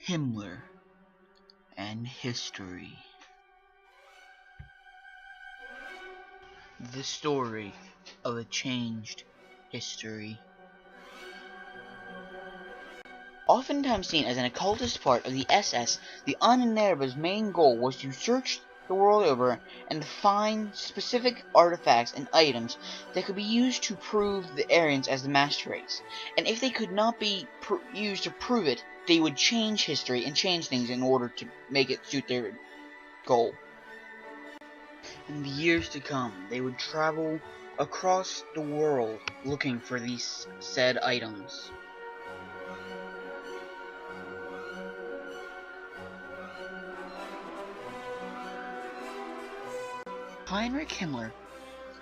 Himmler and History. The story of a changed history. Oftentimes seen as an occultist part of the SS, the Ahnenerbe's main goal was to search the world over and find specific artifacts and items that could be used to prove the Aryans as the master race. And if they could not be used to prove it, they would change history and change things in order to make it suit their goal. In the years to come, they would travel across the world looking for these said items. Heinrich Himmler,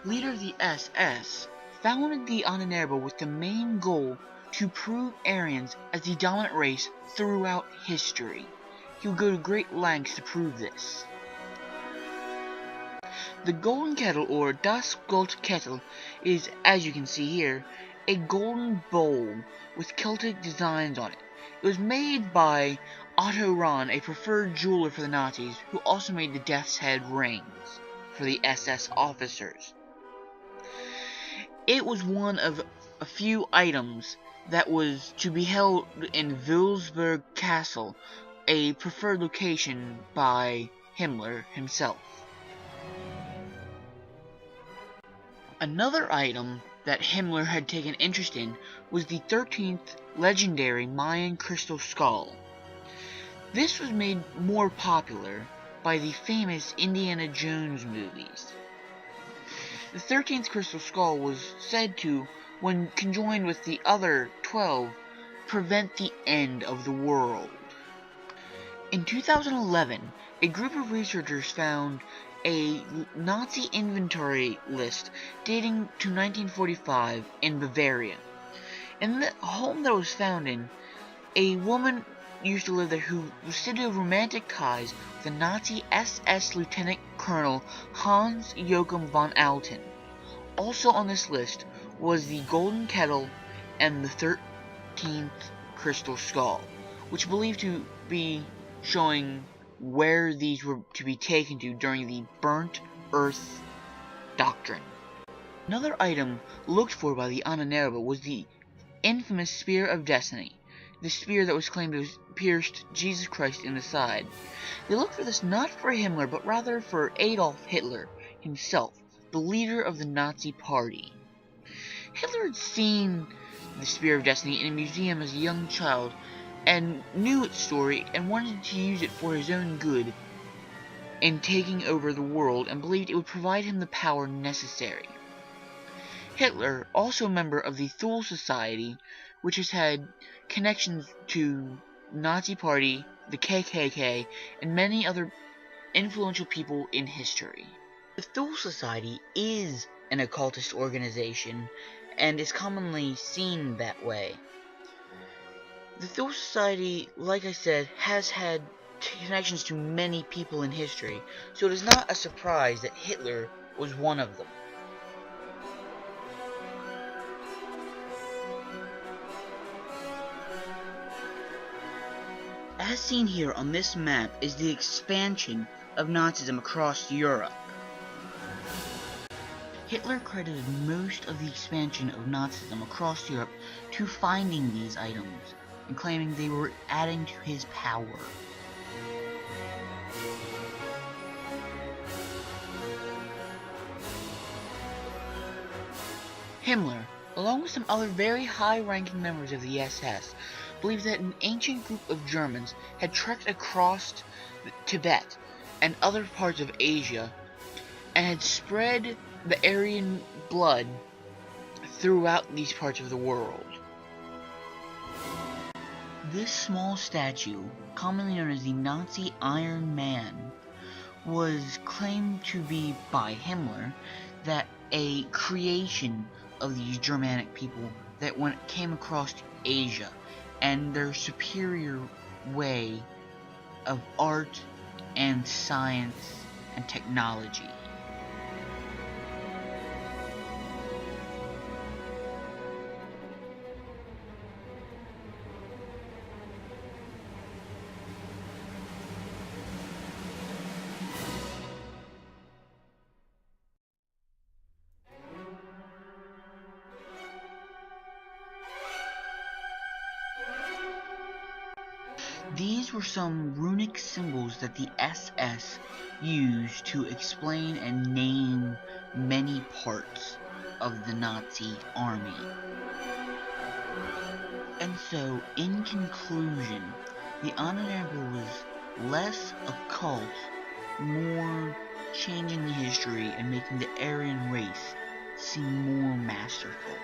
leader of the SS, founded the Ahnenerbe with the main goal to prove Aryans as the dominant race throughout history. He would go to great lengths to prove this. The golden kettle, or Das Gold Kettle, is, as you can see here, a golden bowl with Celtic designs on it. It was made by Otto Rahn, a preferred jeweler for the Nazis, who also made the Death's Head rings for the SS officers. It was one of a few items that was to be held in Wilsberg Castle, a preferred location by Himmler himself. Another item that Himmler had taken interest in was the 13th legendary Mayan crystal skull. This was made more popular by the famous Indiana Jones movies. The 13th crystal skull was said to, when conjoined with the other 12, prevent the end of the world. In 2011, a group of researchers found a Nazi inventory list dating to 1945 in Bavaria. In the home that was found in, a woman used to live there who was said to have romantic ties with the Nazi SS Lieutenant Colonel Hans Joachim von Alten. Also on this list was the golden kettle and the 13th crystal skull, which believed to be showing where these were to be taken to during the Burnt Earth Doctrine. Another item looked for by the Ahnenerbe was the infamous Spear of Destiny, the spear that was claimed to have pierced Jesus Christ in the side. They looked for this not for Himmler, but rather for Adolf Hitler himself, the leader of the Nazi Party. Hitler had seen the Spear of Destiny in a museum as a young child, and knew its story and wanted to use it for his own good in taking over the world, and believed it would provide him the power necessary. Hitler, also a member of the Thule Society, which has had connections to Nazi Party, the KKK, and many other influential people in history. The Thule Society is an occultist organization and is commonly seen that way. The Thule Society, like I said, has had connections to many people in history, so it is not a surprise that Hitler was one of them. As seen here on this map is the expansion of Nazism across Europe. Hitler credited most of the expansion of Nazism across Europe to finding these items, and claiming they were adding to his power. Himmler, along with some other very high-ranking members of the SS, believed that an ancient group of Germans had trekked across Tibet and other parts of Asia and had spread the Aryan blood throughout these parts of the world. This small statue, commonly known as the Nazi Iron Man, was claimed to be by Himmler that a creation of these Germanic people that came across Asia and their superior way of art and science and technology. These were some runic symbols that the SS used to explain and name many parts of the Nazi army. And so, in conclusion, the Ahnenberg was less a cult, more changing the history and making the Aryan race seem more masterful.